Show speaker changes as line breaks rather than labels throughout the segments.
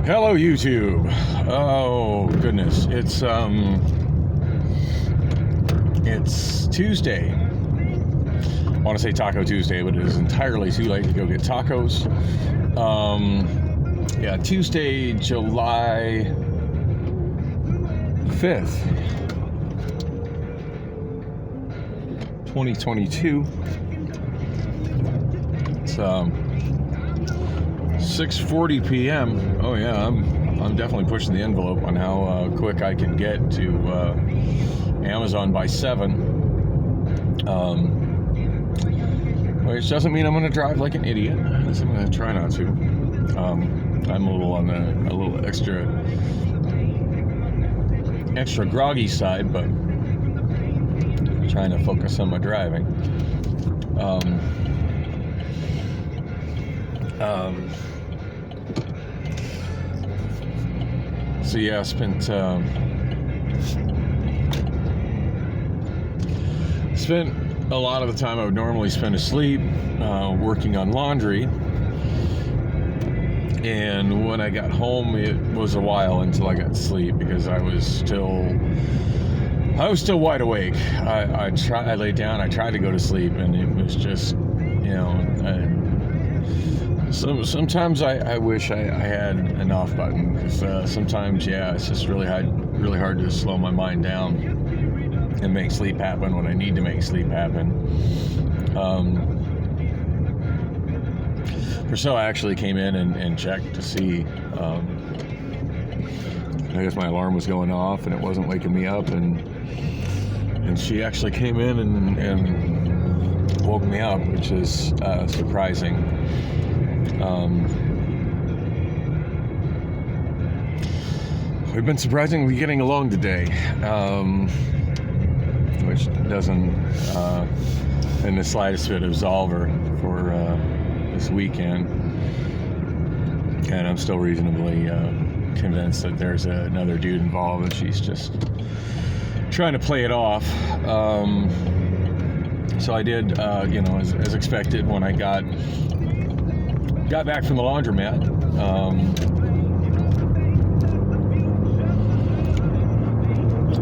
Hello, YouTube. Oh goodness, it's Tuesday. I want to say Taco Tuesday, but it is entirely too late to go get tacos. Tuesday, July 5th, 2022. It's 6:40 p.m. Oh yeah, I'm definitely pushing the envelope on how quick I can get to Amazon by 7. Which doesn't mean I'm going to drive like an idiot. I'm going to try not to. I'm a little on a little extra groggy side, but trying to focus on my driving. So yeah, I spent a lot of the time I would normally spend asleep working on laundry, and when I got home it was a while until I got to sleep because I was still wide awake. I laid down, I tried to go to sleep, and it was just, sometimes I wish I had an off button, because sometimes, it's just really hard to slow my mind down and make sleep happen when I need to make sleep happen. So I actually came in and checked to see. I guess my alarm was going off and it wasn't waking me up, and she actually came in and woke me up, which is surprising. We've been surprisingly getting along today, which doesn't in the slightest bit absolve her for this weekend, and I'm still reasonably convinced that there's another dude involved, and she's just trying to play it off. So I did, as expected, when I got back from the laundromat.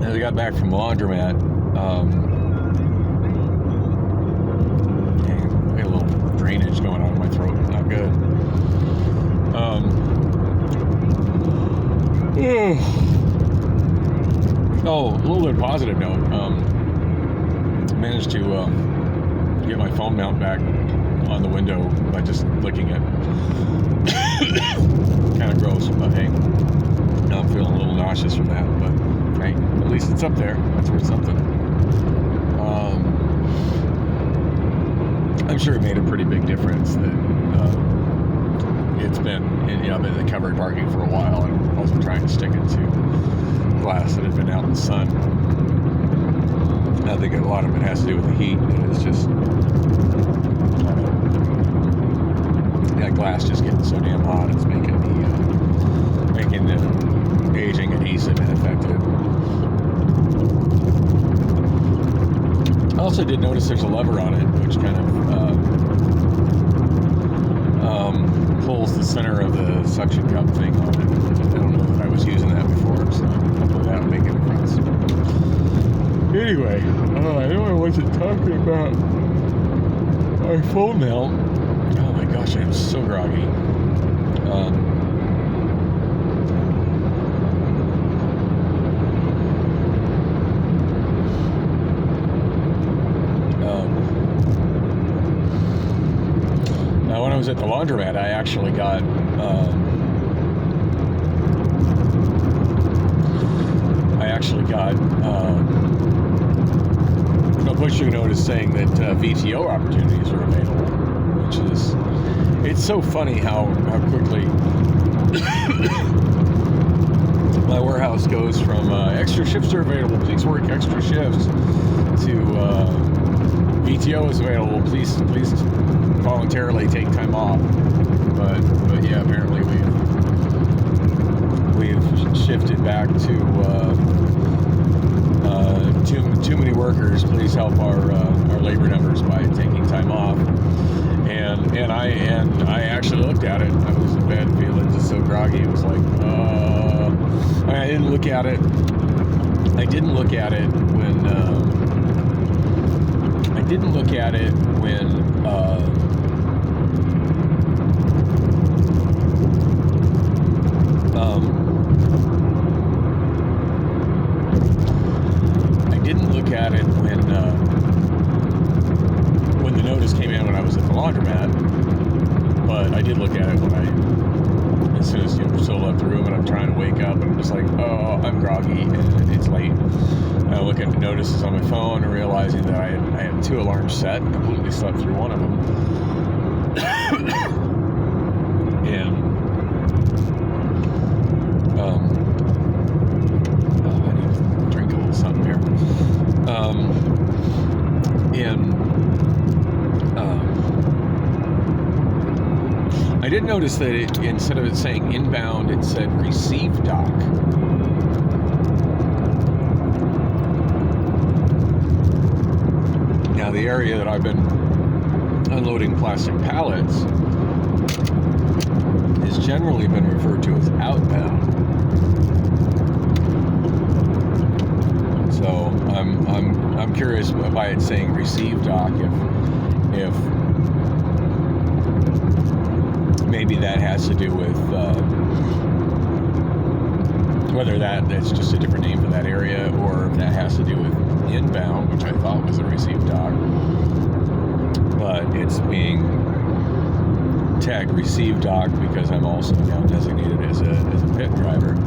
As I got back from the laundromat, I got a little drainage going on in my throat. Not good. Oh, a little bit of positive note. I managed to get my phone mount back on the window by just licking it. Kind of gross, but hey, now I'm feeling a little nauseous from that, but hey, at least it's up there. That's worth something. I'm sure it made a pretty big difference that it's been, I've been in the covered parking for a while, and I wasn't trying to stick it to glass that had been out in the sun. I think a lot of it has to do with the heat, and it's just that glass just getting so damn hot. It's making the aging adhesive ineffective. I also did notice there's a lever on it, which kind of pulls the center of the suction cup thing on it. I don't know that I was using that before, so hopefully that'll make a difference. Anyway, I know I wasn't talking about my phone mount. Oh my gosh, I'm so groggy. Now, when I was at the laundromat, I actually got a pushing notice saying that VTO opportunities are available, which is, it's so funny how quickly my warehouse goes from extra shifts are available, please work extra shifts, to VTO is available, please voluntarily take time off. But yeah, apparently we've shifted back to too many workers, please help our labor numbers by taking time off. And I actually looked at it. I was in bed feeling just so groggy. It was like, didn't look at it. I didn't look at it when. I didn't look at it when. I didn't look at it when the notice came in when I was at the laundromat, but I did look at it when as soon as Priscilla left the room and I'm trying to wake up and I'm just like, oh, I'm groggy and it's late. And I look at the notices on my phone and realizing that I had 2 alarms set, completely slept through one of them. And I need to drink a little something here. I did notice that instead of it saying inbound, it said receive dock. Now, the area that I've been unloading plastic pallets has generally been referred to as outbound. So I'm curious by it saying receive dock if maybe that has to do with whether that's just a different name for that area, or if that has to do with inbound, which I thought was a receive dock, but it's being tagged receive dock because I'm also now designated as a pit driver,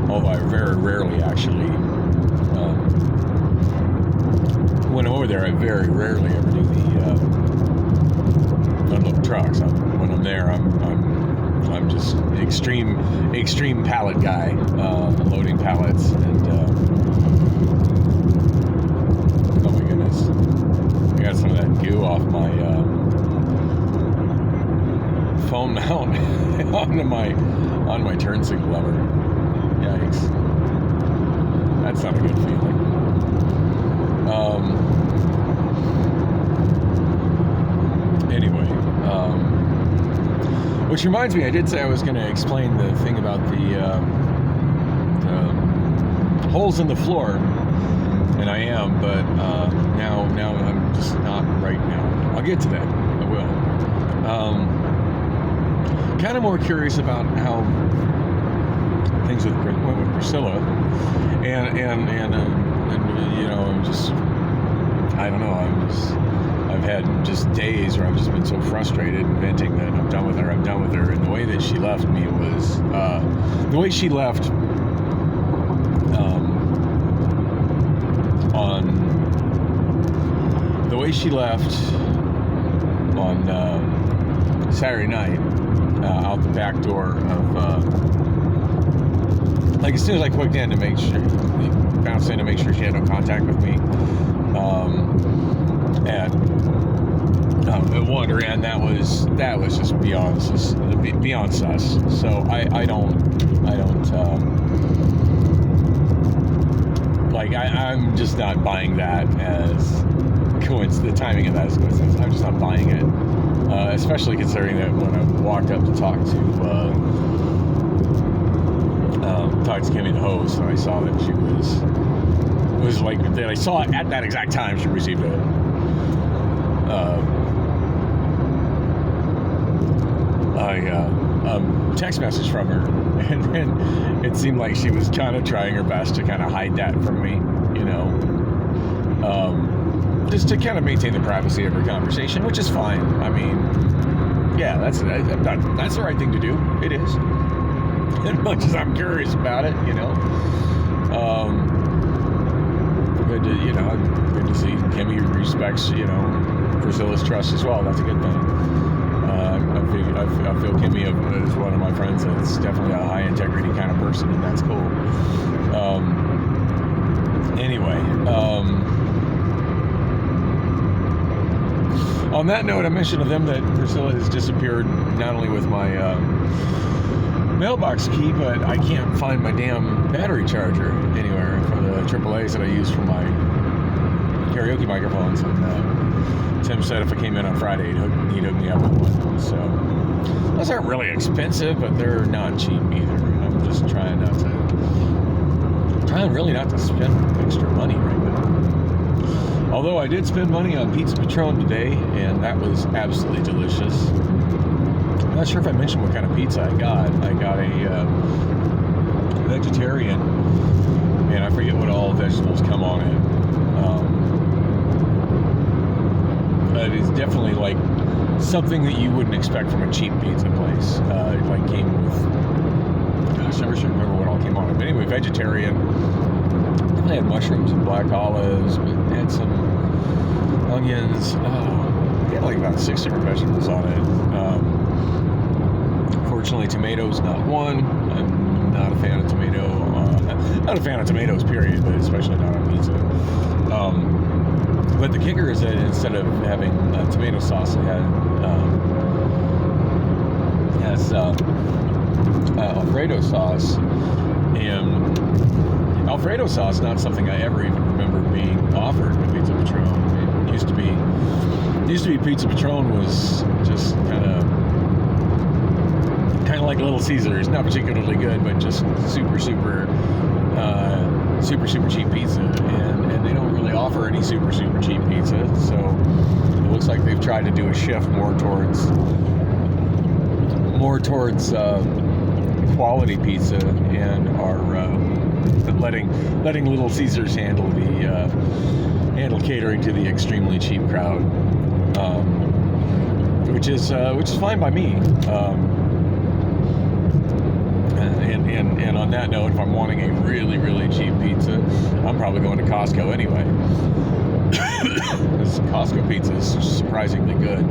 although I very rarely actually when I'm over there, I very rarely ever do the unload trucks. When I'm there, I'm just extreme pallet guy, loading pallets, and oh my goodness, I got some of that goo off my phone mount on my turn signal lever. Yikes, that's not a good feeling. Anyway, which reminds me, I did say I was going to explain the thing about the holes in the floor, and I am, but now I'm just not right now. I'll get to that. I will. Kind of more curious about how things went with Priscilla, and I'm just, I don't know, I've had just days where I've just been so frustrated and venting that I'm done with her, and the way that she left me was, the way she left on Saturday night, out the back door of, like as soon as I clicked in to make sure, bounced in to make sure she had no contact with me, at Wonder, and that was just beyond sus. So I don't I'm just not buying that as the timing of that is coincidence. I'm just not buying it, especially considering that when I walked up to talk to Kimmy, the host, and I saw that she was like that. I saw it at that exact time she received a text message from her, and it seemed like she was kind of trying her best to kind of hide that from me, just to kind of maintain the privacy of her conversation, which is fine. I mean, yeah, that's the right thing to do. It is, as much as I'm curious about it, good to see Kimmy respects, Priscilla's trust as well. That's a good thing. I feel Kimmy is one of my friends that's definitely a high integrity kind of person, and that's cool. Anyway, on that note, I mentioned to them that Priscilla has disappeared, not only with my mailbox key, but I can't find my damn battery charger anywhere for the AAAs that I use for my karaoke microphones. And Tim said if I came in on Friday, he'd hook me up with one. So those aren't really expensive, but they're not cheap either. I'm just trying not to trying really not to spend extra money right now. Although I did spend money on Pizza Patron today, and that was absolutely delicious. I'm not sure if I mentioned what kind of pizza I got. I got a vegetarian, and I forget what all vegetables come on it. It is definitely like something that you wouldn't expect from a cheap pizza place. It like came with, gosh, I never should remember what all came on it. But anyway, vegetarian. They had mushrooms and black olives, but they had some onions. They had like about 6 different vegetables on it. Fortunately, tomatoes not one. I'm not a fan of tomato. Not a fan of tomatoes, period, but especially not on pizza. But the kicker is that instead of having tomato sauce, it has Alfredo sauce. And Alfredo sauce, not something I ever even remember being offered with Pizza Patron. It used to be Pizza Patron was just kind of like Little Caesars, not particularly good, but just super cheap pizza, and they don't really offer any super cheap pizza. So it looks like they've tried to do a shift more towards quality pizza, and are letting Little Caesars handle catering to the extremely cheap crowd, which is fine by me. And on that note, if I'm wanting a really cheap pizza, I'm probably going to Costco anyway. Because Costco pizza is surprisingly good.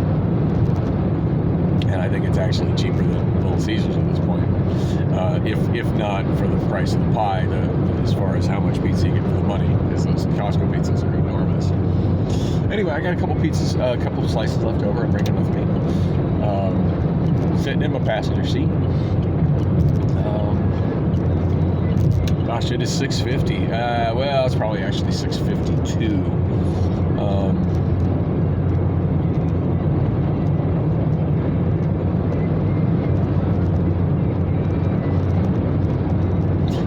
And I think it's actually cheaper than Little Caesars at this point. If not for the price of the pie, as far as how much pizza you get for the money, because those Costco pizzas are enormous. Anyway, I got a couple slices left over. I'm bringing with me. Sitting in my passenger seat. Gosh, it is 6:50. Well, it's probably actually 6:52.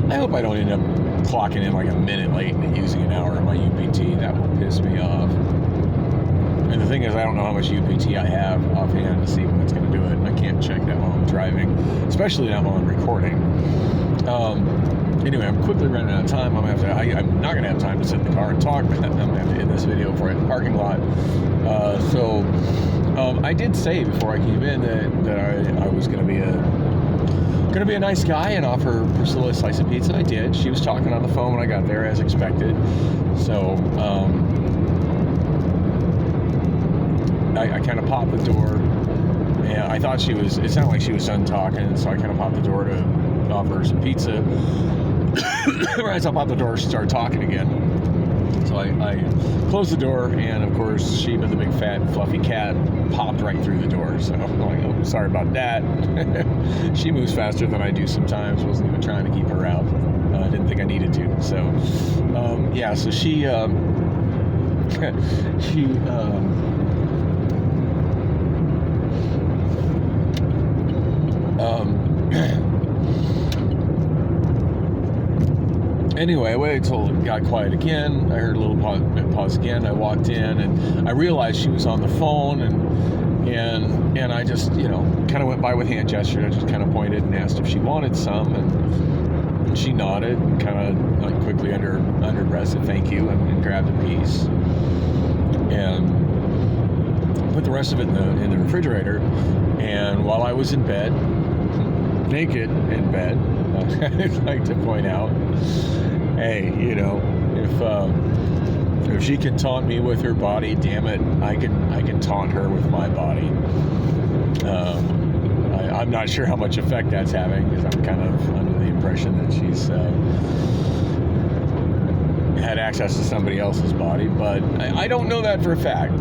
I hope I don't end up clocking in like a minute late and using an hour of my UPT. That will piss me off. And the thing is, I don't know how much UPT I have offhand to see when it's going to do it. And I can't check that while I'm driving, especially not while I'm recording. Anyway, I'm quickly running out of time. I'm not going to have time to sit in the car and talk. I'm going to have to end this video before I hit the parking lot. So I did say before I came in that I was going to be a nice guy and offer Priscilla a slice of pizza. I did. She was talking on the phone when I got there, as expected. So I kind of popped the door, and I thought it sounded like she was done talking, so I kind of popped the door to offer her some pizza. Right as I popped the door, she started talking again. So I closed the door, and of course, she, with the big fat fluffy cat, popped right through the door. So I'm like, oh, sorry about that. She moves faster than I do sometimes. Wasn't even trying to keep her out. I didn't think I needed to. So yeah, so she anyway, I waited until it got quiet again. I heard a little pause again. I walked in, and I realized she was on the phone, and I just, kind of went by with hand gestures. I just kind of pointed and asked if she wanted some, and she nodded, and kind of like quickly under breath said thank you, and grabbed a piece, and put the rest of it in the refrigerator. And while I was in bed, naked in bed, I'd like to point out, hey, if she can taunt me with her body, damn it, I can taunt her with my body. I'm not sure how much effect that's having, because I'm kind of under the impression that she's had access to somebody else's body, but I don't know that for a fact.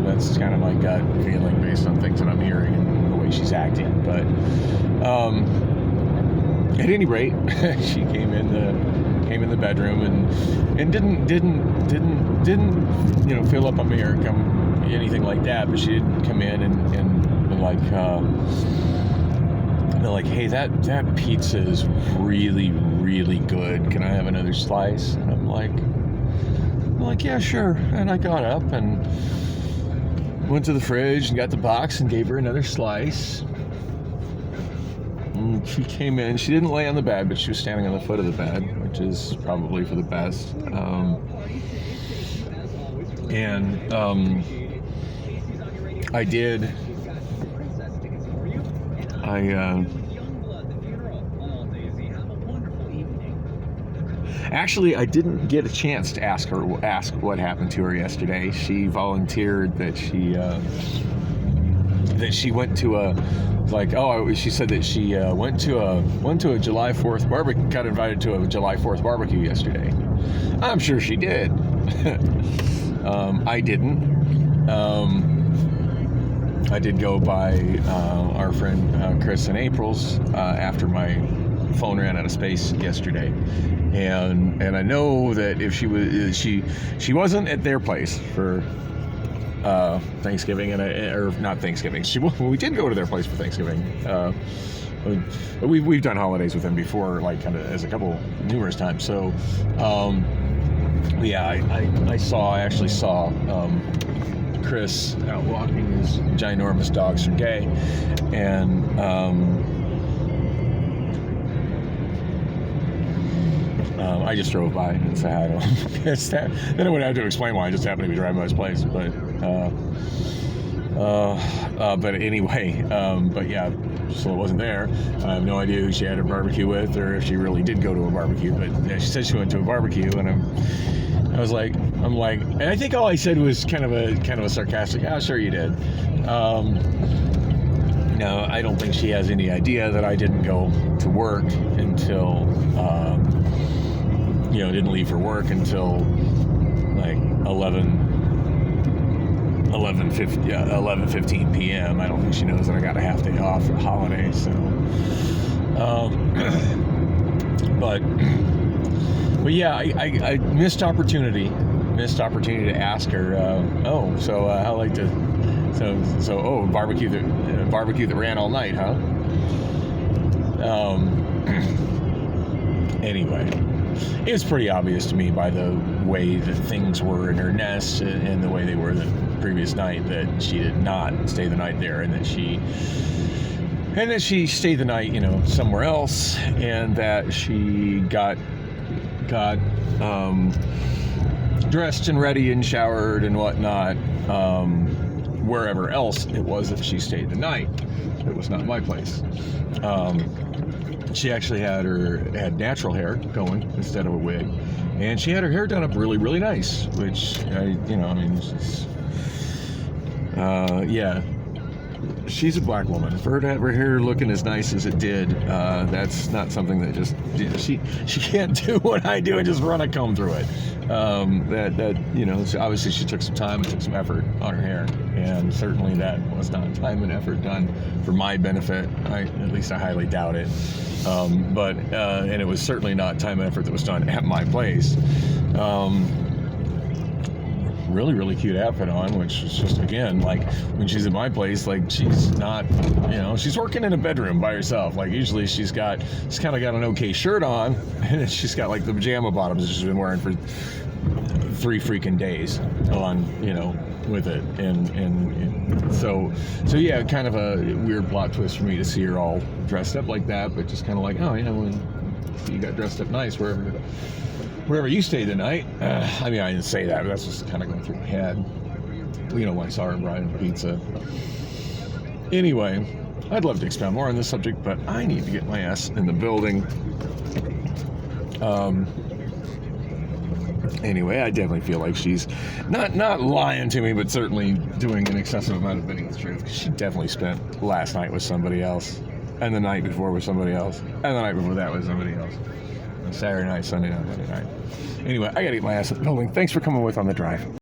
That's kind of my gut feeling based on things that I'm hearing and the way she's acting. But at any rate, she came in the bedroom and didn't fill up on me or come anything like that. But she did come in and like they're like, hey, that pizza is really, really good. Can I have another slice? And I'm like, yeah, sure. And I got up and went to the fridge and got the box and gave her another slice. And she came in. She didn't lay on the bed, but she was standing on the foot of the bed, which is probably for the best. I did. Actually, I didn't get a chance to ask what happened to her yesterday. She volunteered that she went to a she said that she went to a July 4th barbecue, got invited to a July 4th barbecue yesterday. I'm sure she did. I didn't. I did go by our friend Chris and April's after my phone ran out of space yesterday, and I know that if she wasn't at their place for Thanksgiving, or not Thanksgiving. We did go to their place for Thanksgiving. We've done holidays with them before, like kind of as a couple numerous times. So yeah, I actually saw Chris out walking his ginormous dogs from Gay, and I just drove by and said hi to him. Then I wouldn't have to explain why. I just happened to be driving by his place, but anyway, but yeah, so it wasn't there. I have no idea who she had her barbecue with, or if she really did go to a barbecue. But yeah, she said she went to a barbecue, and I'm like, and I think all I said was kind of a sarcastic, "Ah, sure you did." No, I don't think she has any idea that I didn't go to work until, didn't leave for work until like 11:15 p.m. I don't think she knows that I got a half day off for the holiday. So, but yeah, I missed opportunity to ask her. How like to. Barbecue that ran all night, huh? Anyway, it was pretty obvious to me by the way that things were in her nest and the way they were the previous night that she did not stay the night there, and that she stayed the night, somewhere else, and that she got dressed and ready and showered and whatnot. Wherever else it was that she stayed the night. It was not my place. She actually had natural hair going instead of a wig, and she had her hair done up really, really nice, which yeah. She's a black woman. For her to have her hair looking as nice as it did, that's not something that just she can't do what I do and just run a comb through it. So obviously she took some time and took some effort on her hair, and certainly that was not time and effort done for my benefit. At least I highly doubt it. And it was certainly not time and effort that was done at my place. Really, really cute outfit on, which is just, again, like when she's at my place, like she's not, she's working in a bedroom by herself. Like usually she's kind of got an okay shirt on, and she's got like the pajama bottoms that she's been wearing for 3 freaking days on, with it. And so yeah, kind of a weird plot twist for me to see her all dressed up like that, but just kind of like, oh yeah, well, you got dressed up nice wherever you stayed the night. I didn't say that, but that's just kind of going through my head. When I saw her riding pizza. Anyway, I'd love to expound more on this subject, but I need to get my ass in the building. Anyway, I definitely feel like she's not lying to me, but certainly doing an excessive amount of bending the truth. She definitely spent last night with somebody else, and the night before with somebody else, and the night before that with somebody else. Saturday night, Sunday night, Monday night. Anyway, I gotta get my ass in the building. Thanks for coming with on the drive.